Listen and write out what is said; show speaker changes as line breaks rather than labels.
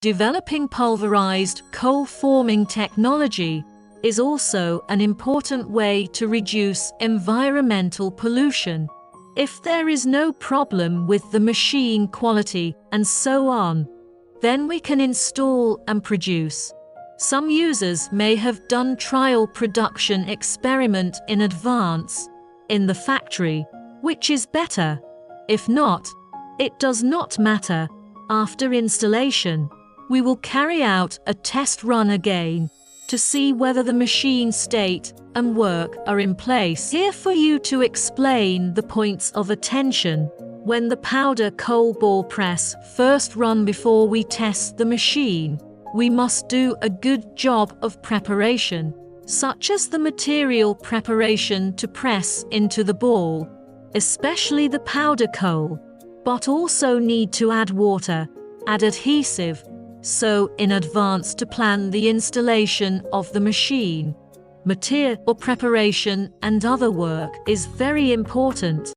Developing pulverized coal forming technology is also an important way to reduce environmental pollution. If there is no problem with the machine quality and so on, then we can install and produce. Some users may have done trial production experiment in advance in the factory, which is better. If not, it does not matter. After installation, we will carry out a test run again to see whether the machine state and work are in place. Here for you to explain the points of attention when the powder coal ball press first run before we test the machine. We must do a good job of preparation, such as the material preparation to press into the ball, especially the powder coal, but also need to add water, add adhesive, so in advance to plan the installation of the machine. Material preparation and other work is very important.